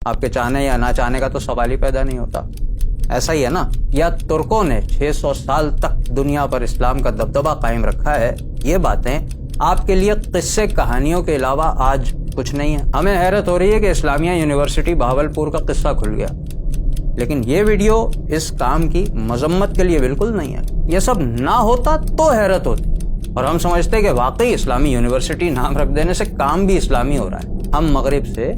آپ کے چاہنے یا نہ چاہنے کا تو سوال ہی پیدا نہیں ہوتا. ایسا ہی ہے نا. یا ترکوں نے 600 سال تک دنیا پر اسلام کا دبدبہ قائم رکھا ہے. یہ باتیں آپ کے لیے قصے کہانیوں کے علاوہ آج کچھ نہیں ہے. ہمیں حیرت ہو رہی ہے کہ اسلامیہ یونیورسٹی بہاولپور کا قصہ کھل گیا، لیکن یہ ویڈیو اس کام کی مذمت کے لیے بالکل نہیں ہے. یہ سب نہ ہوتا تو حیرت ہوتی، اور ہم سمجھتے کہ واقعی اسلامی یونیورسٹی نام رکھ دینے سے کام بھی اسلامی ہو رہا ہے. ہم مغرب سے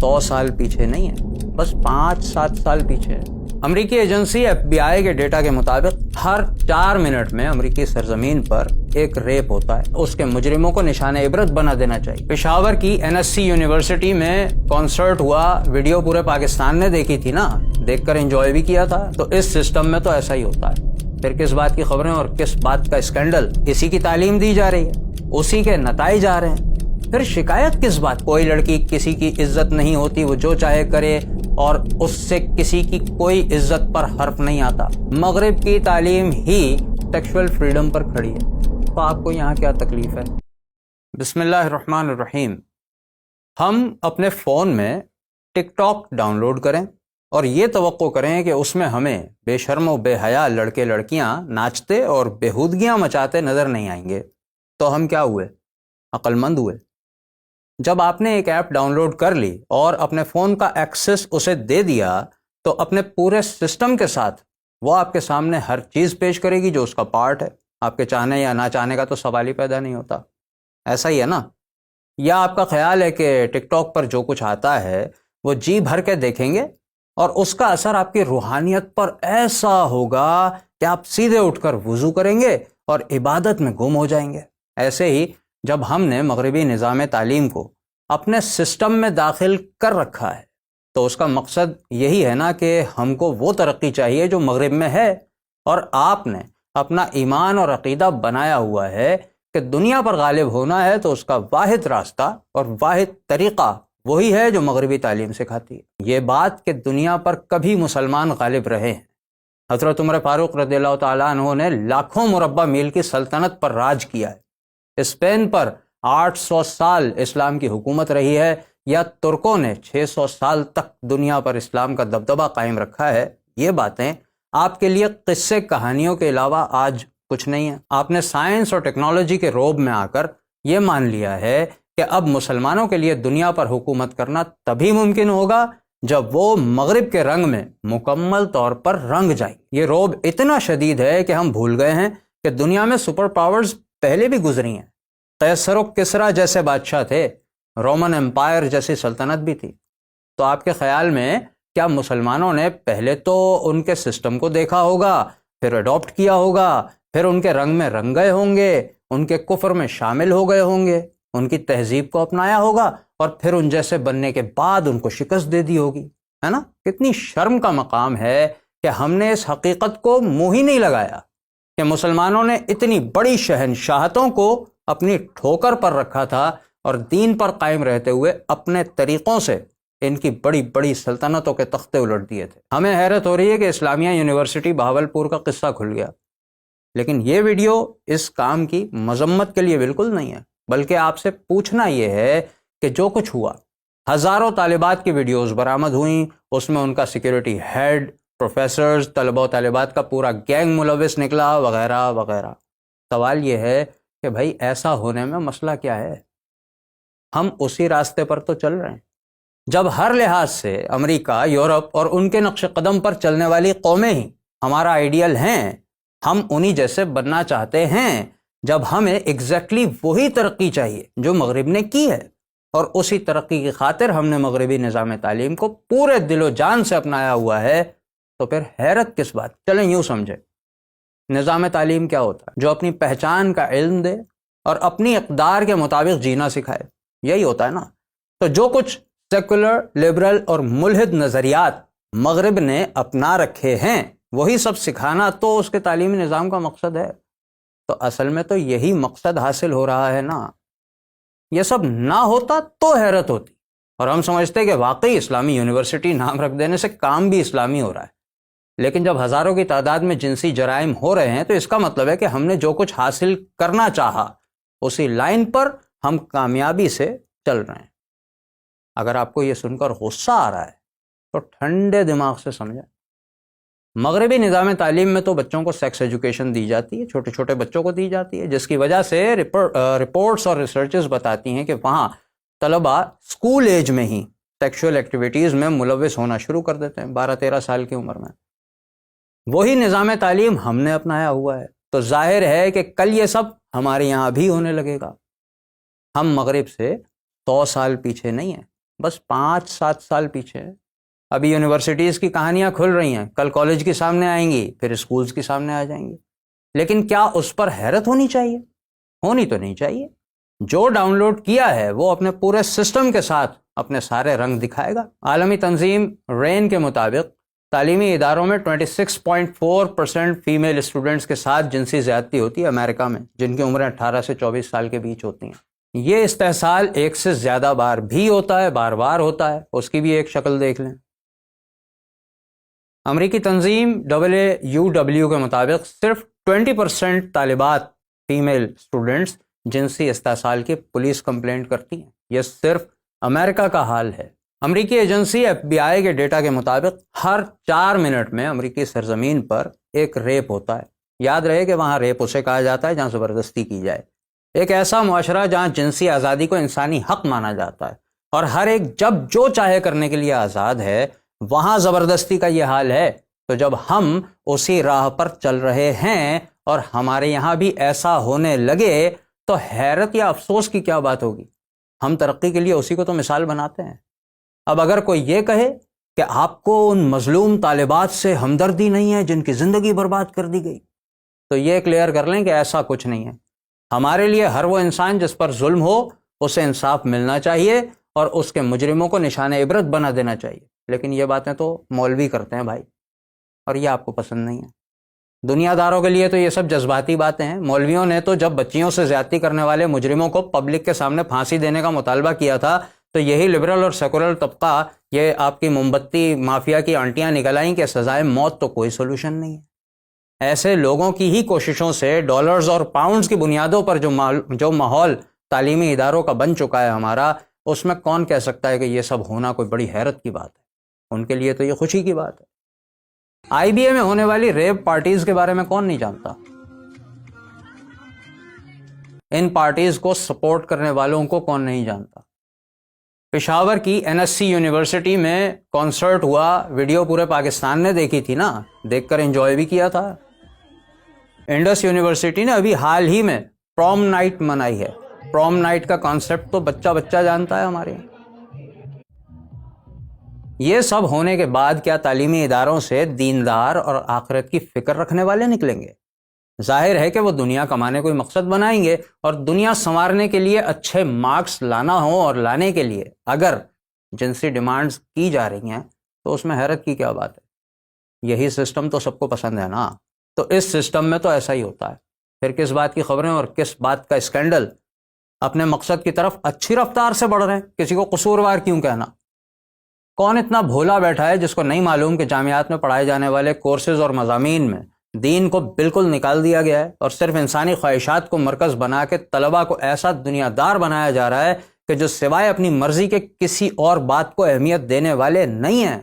100 سال پیچھے نہیں ہیں، بس 5-7 سال پیچھے ہیں. امریکی ایجنسی FBI کے ڈیٹا کے مطابق ہر 4 منٹ میں امریکی سرزمین پر ایک ریپ ہوتا ہے. اس کے مجرموں کو نشان عبرت بنا دینا چاہیے. پشاور کی NSC یونیورسٹی میں کانسرٹ ہوا، ویڈیو پورے پاکستان نے دیکھی تھی نا، دیکھ کر انجوائے بھی کیا تھا. تو اس سسٹم میں تو ایسا ہی ہوتا ہے. پھر کس بات کی خبریں اور کس بات کا اسکینڈل؟ اسی کی تعلیم دی جا رہی ہے، اسی کے نتائج آ رہے ہیں. پھر شکایت کس بات؟ کوئی لڑکی کسی کی عزت نہیں ہوتی، وہ جو چاہے کرے اور اس سے کسی کی کوئی عزت پر حرف نہیں آتا. مغرب کی تعلیم ہی سیکشول فریڈم پر کھڑی ہے، تو آپ کو یہاں کیا تکلیف ہے؟ بسم اللہ الرحمن الرحیم. ہم اپنے فون میں ٹک ٹاک ڈاؤن لوڈ کریں اور یہ توقع کریں کہ اس میں ہمیں بے شرم و بے حیا لڑکے لڑکیاں ناچتے اور بےہودگیاں مچاتے نظر نہیں آئیں گے، تو ہم کیا ہوئے؟ عقل مند ہوئے. جب آپ نے ایک ایپ ڈاؤن لوڈ کر لی اور اپنے فون کا ایکسس اسے دے دیا تو اپنے پورے سسٹم کے ساتھ وہ آپ کے سامنے ہر چیز پیش کرے گی جو اس کا پارٹ ہے. آپ کے چاہنے یا نہ چاہنے کا تو سوال ہی پیدا نہیں ہوتا. ایسا ہی ہے نا. یا آپ کا خیال ہے کہ ٹک ٹاک پر جو کچھ آتا ہے وہ جی بھر کے دیکھیں گے اور اس کا اثر آپ کی روحانیت پر ایسا ہوگا کہ آپ سیدھے اٹھ کر وضو کریں گے اور عبادت میں گم ہو جائیں گے. ایسے ہی جب ہم نے مغربی نظام تعلیم کو اپنے سسٹم میں داخل کر رکھا ہے تو اس کا مقصد یہی ہے نا کہ ہم کو وہ ترقی چاہیے جو مغرب میں ہے، اور آپ نے اپنا ایمان اور عقیدہ بنایا ہوا ہے کہ دنیا پر غالب ہونا ہے تو اس کا واحد راستہ اور واحد طریقہ وہی ہے جو مغربی تعلیم سکھاتی ہے. یہ بات کہ دنیا پر کبھی مسلمان غالب رہے ہیں. حضرت عمر فاروق رضی اللہ تعالیٰ عنہ نے لاکھوں مربع میل کی سلطنت پر راج کیا ہے. اسپین پر 800 سال اسلام کی حکومت رہی ہے. یا ترکوں نے 600 سال تک دنیا پر اسلام کا دبدبہ قائم رکھا ہے. یہ باتیں آپ کے لیے قصے کہانیوں کے علاوہ آج کچھ نہیں ہے. آپ نے سائنس اور ٹیکنالوجی کے روب میں آ کر یہ مان لیا ہے کہ اب مسلمانوں کے لیے دنیا پر حکومت کرنا تبھی ممکن ہوگا جب وہ مغرب کے رنگ میں مکمل طور پر رنگ جائیں. یہ روب اتنا شدید ہے کہ ہم بھول گئے ہیں کہ دنیا میں سپر پاورز پہلے بھی گزری ہیں. قیصر و کسریٰ جیسے بادشاہ تھے، رومن امپائر جیسی سلطنت بھی تھی. تو آپ کے خیال میں کیا مسلمانوں نے پہلے تو ان کے سسٹم کو دیکھا ہوگا، پھر اڈاپٹ کیا ہوگا، پھر ان کے رنگ میں رنگ گئے ہوں گے، ان کے کفر میں شامل ہو گئے ہوں گے، ان کی تہذیب کو اپنایا ہوگا اور پھر ان جیسے بننے کے بعد ان کو شکست دے دی ہوگی؟ ہے نا؟ کتنی شرم کا مقام ہے کہ ہم نے اس حقیقت کو منہ ہی نہیں لگایا کہ مسلمانوں نے اتنی بڑی شہنشاہتوں کو اپنی ٹھوکر پر رکھا تھا اور دین پر قائم رہتے ہوئے اپنے طریقوں سے ان کی بڑی بڑی سلطنتوں کے تختے الٹ دیے تھے. ہمیں حیرت ہو رہی ہے کہ اسلامیہ یونیورسٹی بہاولپور کا قصہ کھل گیا، لیکن یہ ویڈیو اس کام کی مذمت کے لیے بالکل نہیں ہے، بلکہ آپ سے پوچھنا یہ ہے کہ جو کچھ ہوا، ہزاروں طالبات کی ویڈیوز برآمد ہوئیں، اس میں ان کا سیکیورٹی ہیڈ، پروفیسرز، طلبہ و طالبات کا پورا گینگ ملوث نکلا وغیرہ وغیرہ. سوال یہ ہے کہ بھائی ایسا ہونے میں مسئلہ کیا ہے؟ ہم اسی راستے پر تو چل رہے ہیں. جب ہر لحاظ سے امریکہ، یورپ اور ان کے نقش قدم پر چلنے والی قومیں ہی ہمارا آئیڈیل ہیں، ہم انہی جیسے بننا چاہتے ہیں، جب ہمیں ایگزیکٹلی وہی ترقی چاہیے جو مغرب نے کی ہے، اور اسی ترقی کی خاطر ہم نے مغربی نظام تعلیم کو پورے دل و جان سے اپنایا ہوا ہے، تو پھر حیرت کس بات؟ چلیں یوں سمجھیں، نظام تعلیم کیا ہوتا ہے؟ جو اپنی پہچان کا علم دے اور اپنی اقدار کے مطابق جینا سکھائے. یہی ہوتا ہے نا. تو جو کچھ سیکولر، لبرل اور ملحد نظریات مغرب نے اپنا رکھے ہیں وہی سب سکھانا تو اس کے تعلیمی نظام کا مقصد ہے. تو اصل میں تو یہی مقصد حاصل ہو رہا ہے نا. یہ سب نہ ہوتا تو حیرت ہوتی، اور ہم سمجھتے کہ واقعی اسلامی یونیورسٹی نام رکھ دینے سے کام بھی اسلامی ہو رہا ہے. لیکن جب ہزاروں کی تعداد میں جنسی جرائم ہو رہے ہیں تو اس کا مطلب ہے کہ ہم نے جو کچھ حاصل کرنا چاہا اسی لائن پر ہم کامیابی سے چل رہے ہیں. اگر آپ کو یہ سن کر غصہ آ رہا ہے تو ٹھنڈے دماغ سے سمجھیں. مغربی نظام تعلیم میں تو بچوں کو سیکس ایجوکیشن دی جاتی ہے، چھوٹے چھوٹے بچوں کو دی جاتی ہے، جس کی وجہ سے رپورٹس اور ریسرچز بتاتی ہیں کہ وہاں طلباء اسکول ایج میں ہی سیکشول ایکٹیویٹیز میں ملوث ہونا شروع کر دیتے ہیں 12-13 سال کی عمر میں. وہی نظام تعلیم ہم نے اپنایا ہوا ہے، تو ظاہر ہے کہ کل یہ سب ہمارے یہاں بھی ہونے لگے گا. ہم مغرب سے 100 سال پیچھے نہیں ہیں، بس 5-7 سال پیچھے ہیں. ابھی یونیورسٹیز کی کہانیاں کھل رہی ہیں، کل کالج کی سامنے آئیں گی، پھر اسکولز کی سامنے آ جائیں گی. لیکن کیا اس پر حیرت ہونی چاہیے؟ ہونی تو نہیں چاہیے. جو ڈاؤن لوڈ کیا ہے وہ اپنے پورے سسٹم کے ساتھ اپنے سارے رنگ دکھائے گا. عالمی تنظیم رین کے مطابق تعلیمی اداروں میں 26.4% فیمیل اسٹوڈنٹس کے ساتھ جنسی زیادتی ہوتی ہے امریکہ میں، جن کی عمریں 18 سے 24 سال کے بیچ ہوتی ہیں. یہ استحصال ایک سے زیادہ بار بھی ہوتا ہے، بار بار ہوتا ہے، اس کی بھی ایک شکل دیکھ لیں. امریکی تنظیم WUW کے مطابق صرف 20% طالبات فیمیل اسٹوڈنٹس جنسی استحصال کی پولیس کمپلینٹ کرتی ہیں. یہ صرف امریکہ کا حال ہے. امریکی ایجنسی FBI کے ڈیٹا کے مطابق ہر 4 منٹ میں امریکی سرزمین پر ایک ریپ ہوتا ہے. یاد رہے کہ وہاں ریپ اسے کہا جاتا ہے جہاں زبردستی کی جائے. ایک ایسا معاشرہ جہاں جنسی آزادی کو انسانی حق مانا جاتا ہے اور ہر ایک جب جو چاہے کرنے کے لیے آزاد ہے، وہاں زبردستی کا یہ حال ہے. تو جب ہم اسی راہ پر چل رہے ہیں اور ہمارے یہاں بھی ایسا ہونے لگے تو حیرت یا افسوس کی کیا بات ہوگی؟ ہم ترقی کے لیے اسی کو تو مثال بناتے ہیں. اب اگر کوئی یہ کہے کہ آپ کو ان مظلوم طالبات سے ہمدردی نہیں ہے جن کی زندگی برباد کر دی گئی، تو یہ کلیئر کر لیں کہ ایسا کچھ نہیں ہے. ہمارے لیے ہر وہ انسان جس پر ظلم ہو اسے انصاف ملنا چاہیے اور اس کے مجرموں کو نشان عبرت بنا دینا چاہیے. لیکن یہ باتیں تو مولوی کرتے ہیں بھائی، اور یہ آپ کو پسند نہیں ہے. دنیا داروں کے لیے تو یہ سب جذباتی باتیں ہیں. مولویوں نے تو جب بچیوں سے زیادتی کرنے والے مجرموں کو پبلک کے سامنے پھانسی دینے کا مطالبہ کیا تھا تو یہی لبرل اور سیکولر طبقہ، یہ آپ کی موم بتی مافیا کی آنٹیاں نکل آئیں کہ سزائے موت تو کوئی سولوشن نہیں ہے. ایسے لوگوں کی ہی کوششوں سے ڈالرز اور پاؤنڈز کی بنیادوں پر جو ماحول تعلیمی اداروں کا بن چکا ہے ہمارا، اس میں کون کہہ سکتا ہے کہ یہ سب ہونا کوئی بڑی حیرت کی بات ہے؟ ان کے لیے تو یہ خوشی کی بات ہے. IBA میں ہونے والی ریپ پارٹیز کے بارے میں کون نہیں جانتا؟ ان پارٹیز کو سپورٹ کرنے والوں کو کون نہیں جانتا؟ پشاور کی NSC یونیورسٹی میں کانسرٹ ہوا، ویڈیو پورے پاکستان نے دیکھی تھی نا، دیکھ کر انجوائے بھی کیا تھا. انڈس یونیورسٹی نے ابھی حال ہی میں پروم نائٹ منائی ہے. پروم نائٹ کا کانسیپٹ تو بچہ بچہ جانتا ہے ہمارے یہاں. یہ سب ہونے کے بعد کیا تعلیمی اداروں سے دیندار اور آخرت کی فکر رکھنے والے نکلیں گے؟ ظاہر ہے کہ وہ دنیا کمانے کوئی مقصد بنائیں گے، اور دنیا سنوارنے کے لیے اچھے مارکس لانا ہو اور لانے کے لیے اگر جنسی ڈیمانڈز کی جا رہی ہیں تو اس میں حیرت کی کیا بات ہے؟ یہی سسٹم تو سب کو پسند ہے نا. تو اس سسٹم میں تو ایسا ہی ہوتا ہے. پھر کس بات کی خبریں اور کس بات کا اسکینڈل؟ اپنے مقصد کی طرف اچھی رفتار سے بڑھ رہے ہیں، کسی کو قصوروار کیوں کہنا؟ کون اتنا بھولا بیٹھا ہے جس کو نہیں معلوم کہ جامعات میں پڑھائے جانے والے کورسز اور مضامین میں دین کو بالکل نکال دیا گیا ہے اور صرف انسانی خواہشات کو مرکز بنا کے طلباء کو ایسا دنیا دار بنایا جا رہا ہے کہ جو سوائے اپنی مرضی کے کسی اور بات کو اہمیت دینے والے نہیں ہیں؟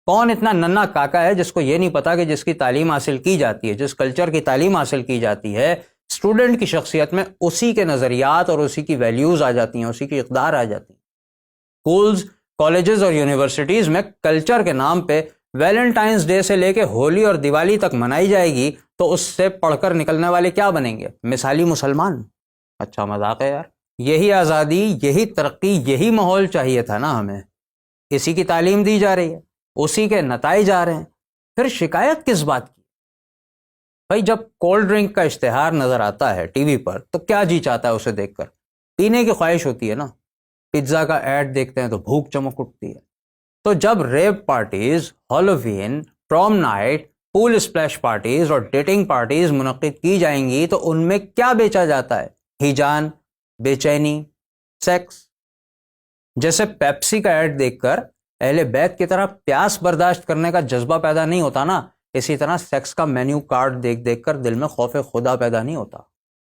کون اتنا ننھا کاکا ہے جس کو یہ نہیں پتا کہ جس کی تعلیم حاصل کی جاتی ہے، جس کلچر کی تعلیم حاصل کی جاتی ہے، اسٹوڈنٹ کی شخصیت میں اسی کے نظریات اور اسی کی ویلیوز آ جاتی ہیں، اسی کی اقدار آ جاتی ہیں. اسکولز، کالجز اور یونیورسٹیز میں کلچر کے نام پہ ویلنٹائنز ڈے سے لے کے ہولی اور دیوالی تک منائی جائے گی تو اس سے پڑھ کر نکلنے والے کیا بنیں گے؟ مثالی مسلمان. اچھا مذاق ہے یار. یہی آزادی، یہی ترقی، یہی ماحول چاہیے تھا نا ہمیں. اسی کی تعلیم دی جا رہی ہے، اسی کے نتائج آ رہے ہیں، پھر شکایت کس بات کی؟ بھائی جب کولڈ ڈرنک کا اشتہار نظر آتا ہے ٹی وی پر تو کیا جی چاہتا ہے اسے دیکھ کر؟ پینے کی خواہش ہوتی ہے نا. پیزا کا ایڈ دیکھتے ہیں تو بھوک چمک اٹھتی ہے. تو جب rap parties, Halloween, prom night, pool splash parties اور ڈیٹنگ پارٹیز منعقد کی جائیں گی تو ان میں کیا بیچا جاتا ہے؟ ہیجان، بے چینی، سیکس. جیسے پیپسی کا ایڈ دیکھ کر اہل بیت کی طرح پیاس برداشت کرنے کا جذبہ پیدا نہیں ہوتا نا، اسی طرح سیکس کا مینیو کارڈ دیکھ کر دل میں خوف خدا پیدا نہیں ہوتا.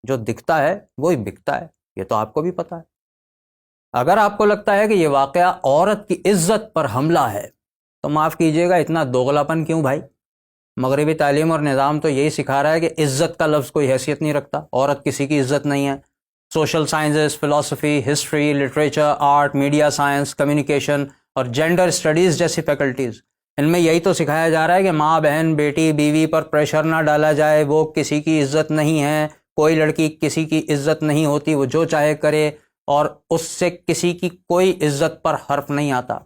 جو دکھتا ہے وہی بکتا ہے، یہ تو آپ کو بھی پتا ہے. اگر آپ کو لگتا ہے کہ یہ واقعہ عورت کی عزت پر حملہ ہے تو معاف کیجیے گا اتنا دوغلاپن کیوں بھائی؟ مغربی تعلیم اور نظام تو یہی سکھا رہا ہے کہ عزت کا لفظ کوئی حیثیت نہیں رکھتا، عورت کسی کی عزت نہیں ہے۔ سوشل سائنسز، فلسفی، history, literature, art, media science, communication اور جینڈر اسٹڈیز جیسی فیکلٹیز، ان میں یہی تو سکھایا جا رہا ہے کہ ماں، بہن، بیٹی، بیوی پر پریشر نہ ڈالا جائے، وہ کسی کی عزت نہیں ہے، کوئی لڑکی کسی کی عزت نہیں ہوتی، وہ جو چاہے کرے اور اس سے کسی کی کوئی عزت پر حرف نہیں آتا۔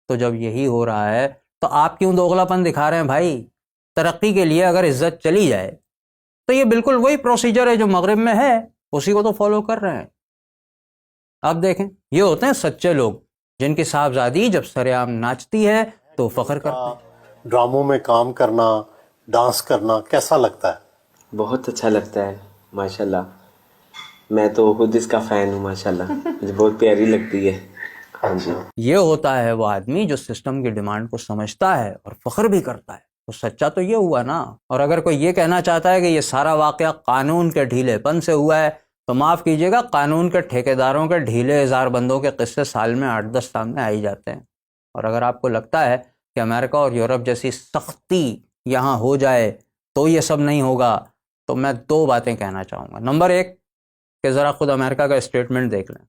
تو جب یہی ہو رہا ہے تو آپ کیوں دوغلاپن دکھا رہے ہیں بھائی؟ ترقی کے لیے اگر عزت چلی جائے تو یہ بالکل وہی پروسیجر ہے جو مغرب میں ہے، اسی کو تو فالو کر رہے ہیں۔ اب دیکھیں، یہ ہوتے ہیں سچے لوگ جن کی صاحبزادی جب سر عام ناچتی ہے تو فخر کرتے ہیں۔ ڈراموں میں کام کرنا، ڈانس کرنا کیسا لگتا ہے؟ بہت اچھا لگتا ہے ماشاءاللہ، میں تو خود اس کا فین ہوں ماشاءاللہ، مجھے بہت پیاری لگتی ہے۔ ہاں جی، یہ ہوتا ہے وہ آدمی جو سسٹم کی ڈیمانڈ کو سمجھتا ہے اور فخر بھی کرتا ہے، تو سچا تو یہ ہوا نا۔ اور اگر کوئی یہ کہنا چاہتا ہے کہ یہ سارا واقعہ قانون کے ڈھیلے پن سے ہوا ہے تو معاف کیجیے گا، قانون کے ٹھیکیداروں کے ڈھیلے ہزار بندوں کے قصے سال میں 8-10 سامنے آ ہی جاتے ہیں۔ اور اگر آپ کو لگتا ہے کہ امریکہ اور یورپ جیسی سختی یہاں ہو جائے تو یہ سب نہیں ہوگا، تو میں 2 باتیں کہنا چاہوں گا۔ نمبر 1 کہ ذرا خود امریکہ کا اسٹیٹمنٹ دیکھ لیں۔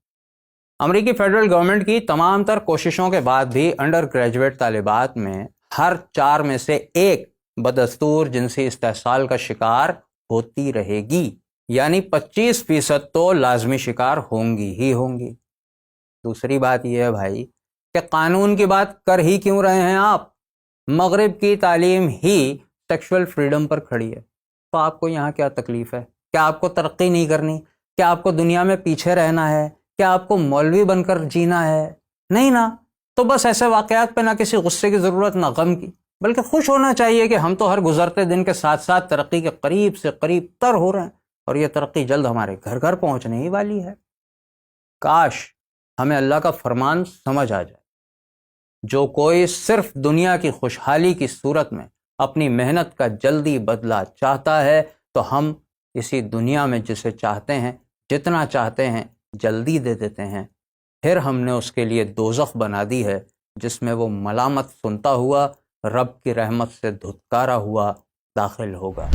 امریکی فیڈرل گورنمنٹ کی تمام تر کوششوں کے بعد بھی انڈر گریجویٹ طالبات میں ہر 4 میں سے 1 بدستور جنسی استحصال کا شکار ہوتی رہے گی، یعنی 25% تو لازمی شکار ہوں گی ہی ہوں گی۔ دوسری بات یہ ہے بھائی کہ قانون کی بات کر ہی کیوں رہے ہیں آپ؟ مغرب کی تعلیم ہی سیکشول فریڈم پر کھڑی ہے، تو آپ کو یہاں کیا تکلیف ہے؟ کیا آپ کو ترقی نہیں کرنی؟ کیا آپ کو دنیا میں پیچھے رہنا ہے؟ کیا آپ کو مولوی بن کر جینا ہے؟ نہیں نا۔ تو بس ایسے واقعات پہ نہ کسی غصے کی ضرورت نہ غم کی، بلکہ خوش ہونا چاہیے کہ ہم تو ہر گزرتے دن کے ساتھ ساتھ ترقی کے قریب سے قریب تر ہو رہے ہیں، اور یہ ترقی جلد ہمارے گھر گھر پہنچنے ہی والی ہے۔ کاش ہمیں اللہ کا فرمان سمجھ آ جائے، جو کوئی صرف دنیا کی خوشحالی کی صورت میں اپنی محنت کا جلدی بدلہ چاہتا ہے تو ہم اسی دنیا میں جسے چاہتے ہیں، جتنا چاہتے ہیں، جلدی دے دیتے ہیں، پھر ہم نے اس کے لیے دوزخ بنا دی ہے جس میں وہ ملامت سنتا ہوا رب کی رحمت سے دھتکارا ہوا داخل ہوگا۔